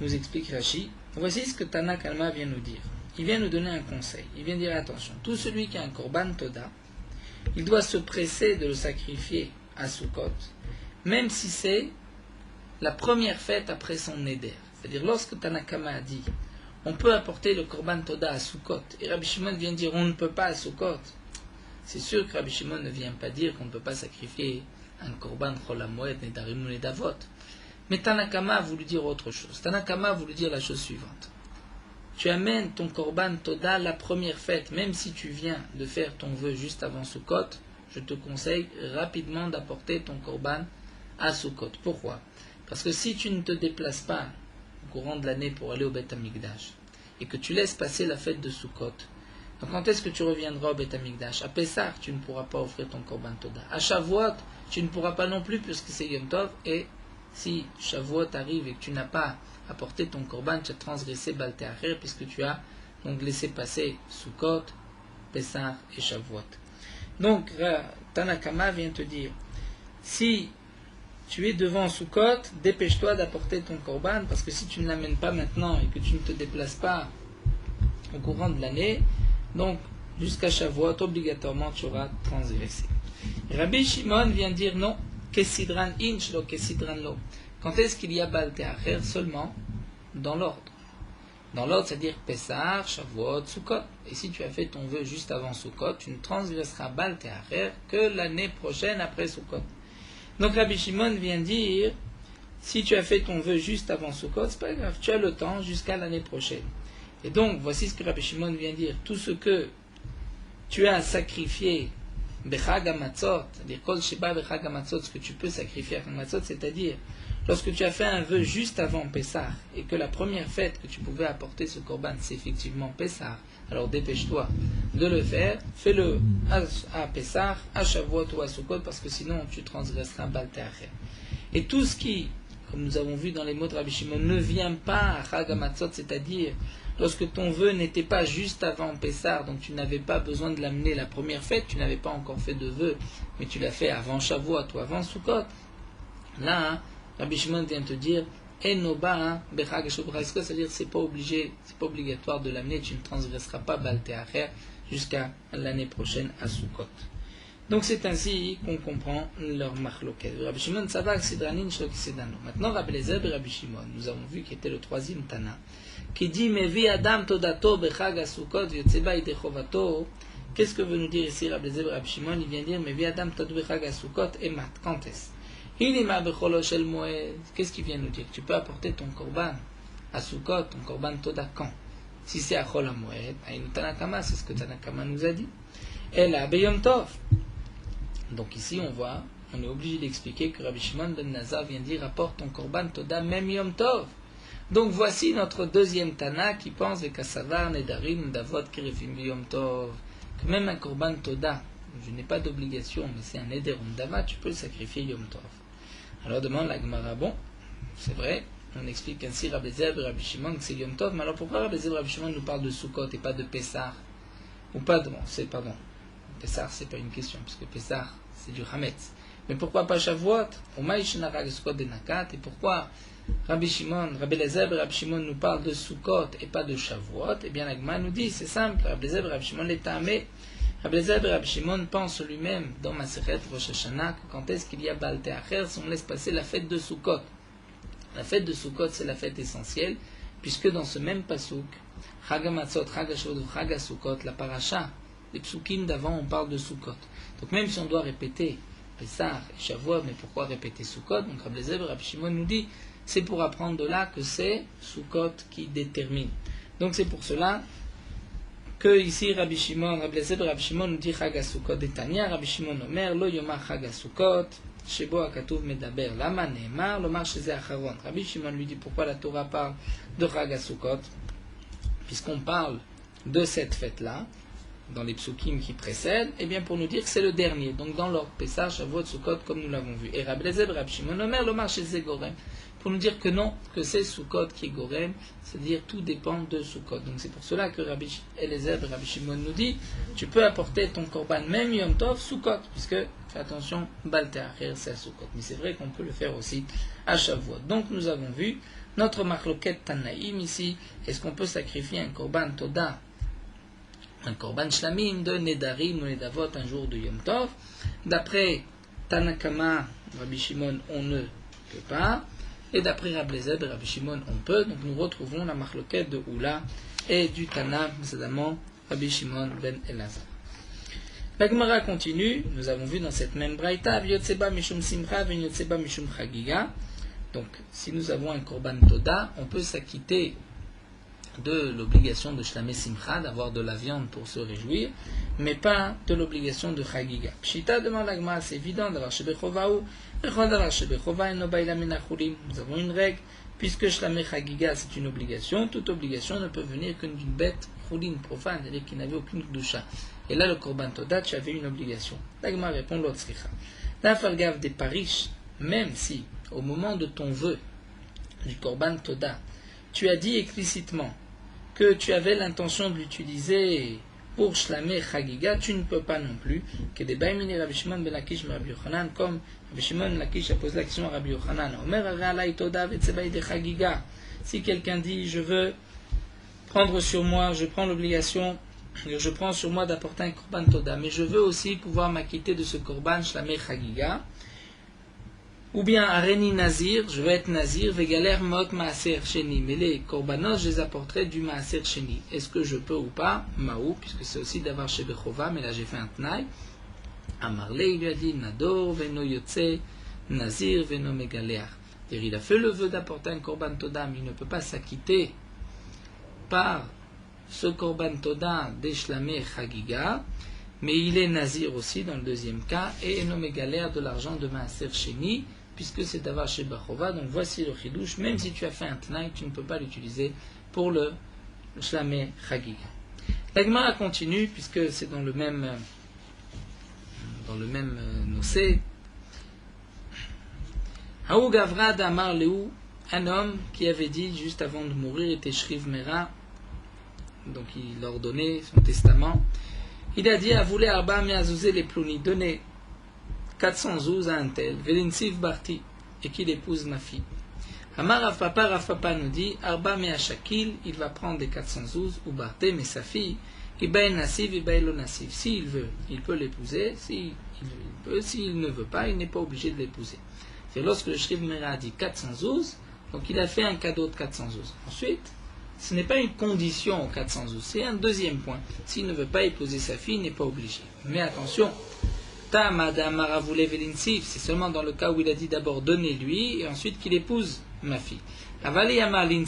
nous explique Rashi, voici ce que Tana Kalma vient nous dire. Il vient nous donner un conseil. Il vient dire attention, tout celui qui a un Korban Toda, il doit se presser de le sacrifier à Sukkot, même si c'est la première fête après son Neder. C'est-à-dire lorsque Tanakama a dit on peut apporter le Korban Toda à Sukkot, et Rabbi Shimon vient dire on ne peut pas à Sukkot, c'est sûr que Rabbi Shimon ne vient pas dire qu'on ne peut pas sacrifier un Korban Chol HaMoed, Nedarim ou Nedavot. Mais Tanakama a voulu dire autre chose. Tanakama a voulu dire la chose suivante. Tu amènes ton Korban Toda la première fête, même si tu viens de faire ton vœu juste avant Sukkot, je te conseille rapidement d'apporter ton Korban à Sukkot. Pourquoi? Parce que si tu ne te déplaces pas au courant de l'année pour aller au Beth Amikdash, et que tu laisses passer la fête de Sukkot, donc quand est-ce que tu reviendras au Beth Amikdash? À Pessah, tu ne pourras pas offrir ton Korban Toda. À Shavuot, tu ne pourras pas non plus, puisque c'est Yom Tov, et si Shavuot arrive et que tu n'as pas apporté ton Korban, tu as transgressé Baal Te'acher, puisque tu as donc laissé passer Sukkot, Pessah et Shavuot. Donc, Tanakama vient te dire, si tu es devant Sukkot, dépêche-toi d'apporter ton Korban, parce que si tu ne l'amènes pas maintenant et que tu ne te déplaces pas au courant de l'année, donc jusqu'à Shavuot, obligatoirement tu auras transgressé. Rabbi Shimon vient dire non, Kesidran inch lo, Kesidran lo. Quand est-ce qu'il y a Baal Te'acher? Seulement dans l'ordre. Dans l'ordre, c'est-à-dire Pessah, Shavuot, Sukkot. Et si tu as fait ton vœu juste avant Sukkot, tu ne transgresseras Baal Te'acher que l'année prochaine après Sukkot. Donc Rabbi Shimon vient dire, si tu as fait ton vœu juste avant Sukkot, c'est pas grave, tu as le temps jusqu'à l'année prochaine. Et donc, voici ce que Rabbi Shimon vient dire. Tout ce que tu as sacrifié, Bechag HaMatzot, c'est-à-dire Kol Sheba Bechag HaMatzot, ce que tu peux sacrifier à Matzot, c'est-à-dire lorsque tu as fait un vœu juste avant Pessah, et que la première fête que tu pouvais apporter ce Korban, c'est effectivement Pessah, alors dépêche-toi de le faire, fais-le à Pessah, à Shavuot ou à Sukkot, parce que sinon tu transgresseras Baal Te'acher. Et tout ce qui, comme nous avons vu dans les mots de Rabbi Shimon, ne vient pas à Chag HaMatzot, c'est-à-dire lorsque ton vœu n'était pas juste avant Pessah, donc tu n'avais pas besoin de l'amener la première fête, tu n'avais pas encore fait de vœu, mais tu l'as fait avant Shavuot ou avant Sukkot. Là, Rabbi Shimon vient te dire, Enoba, Bechag Shobra, c'est-à-dire c'est pas obligé, c'est pas obligatoire de l'amener, tu ne transgresseras pas Baal Te'acher jusqu'à l'année prochaine à Sukkot. Donc c'est ainsi qu'on comprend leur machloket. Rabbi Shimon Tzavak Sidranin Shlok Sedano. Maintenant Rabbi Eliezer et Rabbi Shimon, nous avons vu qu'il était le troisième Tana, qui dit Mevi Adam Todato Bechag Sukkot Yotzeba Idechovato. Qu'est-ce que veut nous dire ici Rabbi Eliezer et Rabbi Shimon? Il vient dire Mevi Adam Todato Bechag Sukkot et Mat. Quand est-ce? Qu'est-ce qu'il vient nous dire? Tu peux apporter ton korban à Sukkot, ton korban Toda quand? Si c'est à Chol HaMoed, Tanakama, c'est ce que Tanakama nous a dit. Et là, Beyom Tov. Donc ici on voit, on est obligé d'expliquer que Rabbi Shimon ben Nazar vient dire apporte ton korban Toda même Yom Tov. Donc voici notre deuxième Tana qui pense avec Kasavar, Nedarim, Davot, Kirifim, Yom Tov, que même un korban Toda, je n'ai pas d'obligation, mais c'est un Neder Dava, tu peux le sacrifier Yom Tov. Alors demande la Gemara, bon, c'est vrai, on explique ainsi Rabbi Zeb et Rabbi Shimon que c'est Yom Tov, mais alors pourquoi Rabbi Zeb et Rabbi Shimon nous parlent de Sukkot et pas de Pessah? Ou pas de, bon, pardon, Pessah c'est pas une question, puisque Pessah c'est du Hametz. Mais pourquoi pas Shavuot? Et pourquoi Rabbi Shimon, Rabbi Eliezer et Rabbi Shimon nous parlent de Sukkot et pas de Shavuot? Eh bien la Gemara nous dit, c'est simple, Rabbi Eliezer et Rabbi Shimon les tamés. Rabbi Eliezer et Rabbi Shimon pense lui-même dans Masechet Rosh Hashanah que quand est-ce qu'il y a Baal Te'acher, si on laisse passer la fête de Sukkot. La fête de Sukkot c'est la fête essentielle, puisque dans ce même pasuk, Chag HaMatzot, Chag HaShavuot, Chag HaSukkot, la paracha, les psukim d'avant on parle de Sukkot. Donc même si on doit répéter Pessah et Shavuot, mais pourquoi répéter Sukkot? Donc Rabbi Eliezer et Rabbi Shimon nous dit, c'est pour apprendre de là que c'est Sukkot qui détermine. Donc c'est pour cela que ici Rabbi Shimon, Rabbi Shimon nous dit Chag HaSukkot d'Etania, Rabbi Shimon Omer, Lo Yomar Chag HaSukkot, Shebo HaKatuv Medaber, Lama Neemar, Lomar Sheze Acharon. Rabbi Shimon lui dit pourquoi la Torah parle de Chag HaSukkot, puisqu'on parle de cette fête-là, dans les psukim qui précèdent, et bien pour nous dire que c'est le dernier, donc dans l'ordre Pessah, Shavuot, Sukkot, comme nous l'avons vu. Et Rabbi Shimon Omer, Lomar Sheze Gorem, pour nous dire que non, que c'est Sukkot qui est Gorem, c'est-à-dire tout dépend de Sukkot. Donc c'est pour cela que Rabbi Eliezer et Rabbi Shimon nous dit, tu peux apporter ton korban même Yom Tov Sukkot, puisque, fais attention, Baal Te'acher c'est à Sukkot. Mais c'est vrai qu'on peut le faire aussi à Shavuot. Donc nous avons vu notre Machloket Tanaïm ici, est-ce qu'on peut sacrifier un korban Toda, un korban Shlamim de Nedarim ou Nedavot un jour de Yom Tov. D'après Tanakama, Rabbi Shimon, on ne peut pas. Et d'après Rabbi Eliezer et Rabbi Shimon, on peut. Donc nous retrouvons la marloquette de Oula et du Tana, précédemment Rabbi Shimon ben Elazar. La Gemara continue. Nous avons vu dans cette même braïta, V'yotseba mishum simcha v'yotseba mishum chagiga. Donc si nous avons un korban toda, on peut s'acquitter de l'obligation de shlamé simcha, d'avoir de la viande pour se réjouir, mais pas de l'obligation de chagiga. Pshita demande la Gemara, c'est évident d'avoir shebechovaou. Nous avons une règle, puisque Shlamé Chagiga c'est une obligation, toute obligation ne peut venir que d'une bête choulin profane, c'est-à-dire qui n'avait aucune kdusha. Et là, le Korban Toda, tu avais une obligation. L'Agma répond l'autre sricha. L'Afalgav des parish, même si, au moment de ton vœu du Korban Toda, tu as dit explicitement que tu avais l'intention de l'utiliser pour Shlamé Chagiga, tu ne peux pas non plus que des Baimini Rabbi Shimon ben Lakish ben Rabbi Yochanan, comme Rabbi Shimon Lakish a posé la question à Rabbi Yochanan, Omer Aralai Toda Vetsebaï de Chagiga. Si quelqu'un dit je veux prendre sur moi, je prends l'obligation, je prends sur moi d'apporter un Korban Toda, mais je veux aussi pouvoir m'acquitter de ce Korban Shlamé Chagiga, ou bien Areni Nazir, je vais être Nazir, Vegaler Mot Maaser Sheni, mais les Korbanos, je les apporterai du Maaser Sheni. Est-ce que je peux ou pas? Maou, puisque c'est aussi d'avoir chez Bechova, mais là j'ai fait un Tnaï. Amarle, il lui a dit Nador, Veno Yotse, Nazir, Veno Megaleach. Il a fait le vœu d'apporter un Korban Toda, mais il ne peut pas s'acquitter par ce Korban Toda des Shlamé Chagiga, mais il est Nazir aussi dans le deuxième cas, et Eno Megaleach de l'argent de Maaser Sheni, puisque c'est d'avoir chez Bachova. Donc voici le chidouche, même si tu as fait un Tnaï, tu ne peux pas l'utiliser pour le Shlamé Chagiga. La Gemara continue, puisque c'est dans le même Nosé. Haou Gavra d'Amar Leou, un homme qui avait dit juste avant de mourir, était Shriv Mera, donc il ordonnait son testament. Il a dit, voulu Arba Meazouzé les plouni, donnez 400 zouz à un tel, Velinsiv Barti, et qu'il épouse ma fille. Amar Rav Papa nous dit, Arba Mea Shakil, il va prendre des 400 zouz, ou Barté, mais sa fille, Ibaï Nassiv, Ibaï lo Nassiv. S'il veut, il peut l'épouser, s'il ne veut pas, il n'est pas obligé de l'épouser. C'est lorsque le Shriv Mera a dit 400 zouz, donc il a fait un cadeau de 400 zouz. Ensuite, ce n'est pas une condition aux 400 zouz, c'est un deuxième point. S'il ne veut pas épouser sa fille, il n'est pas obligé. Mais attention, c'est seulement dans le cas où il a dit d'abord donnez-lui et ensuite qu'il épouse ma fille. Mais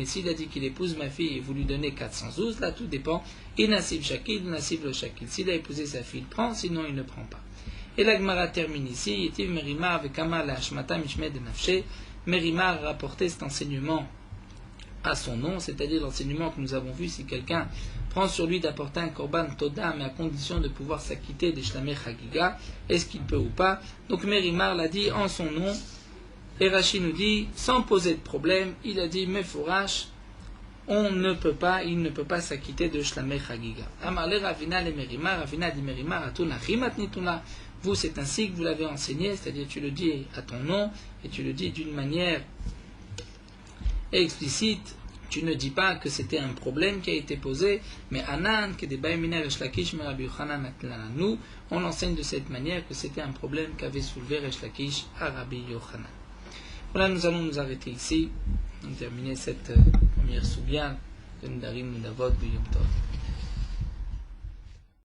s'il a dit qu'il épouse ma fille et vous lui donnez 400 zouz, là tout dépend. Inasib Shakil, Nasib le Shakil. S'il a épousé sa fille, il prend, sinon il ne prend pas. Et la Gemara termine ici. Yetiv Merimar avec Amal Hashmata Mishmed de Nafshe. Merimar a rapporté cet enseignement à son nom, c'est-à-dire l'enseignement que nous avons vu, si quelqu'un prend sur lui d'apporter un korban toda, mais à condition de pouvoir s'acquitter des shlamé chagiga, est-ce qu'il peut ou pas? Donc Merimar l'a dit en son nom, et Rashi nous dit, sans poser de problème, il a dit, Mefourash, il ne peut pas s'acquitter de shlamé chagiga. Amarle Ravina le Merimar, Ravina dit Merimar, Atuna Chimat Nituna. Vous, c'est ainsi que vous l'avez enseigné, c'est-à-dire tu le dis à ton nom, et tu le dis d'une manière explicite, tu ne dis pas que c'était un problème qui a été posé, mais Anan, que des Baïmina Resh Lakish, mais Rabbi Yochanan, nous, on enseigne de cette manière que c'était un problème qu'avait soulevé Resh Lakish à Rabbi Yochanan. Voilà, nous allons nous arrêter ici, on terminer cette première soubia de Ndarim Ndavot de Yom Tov.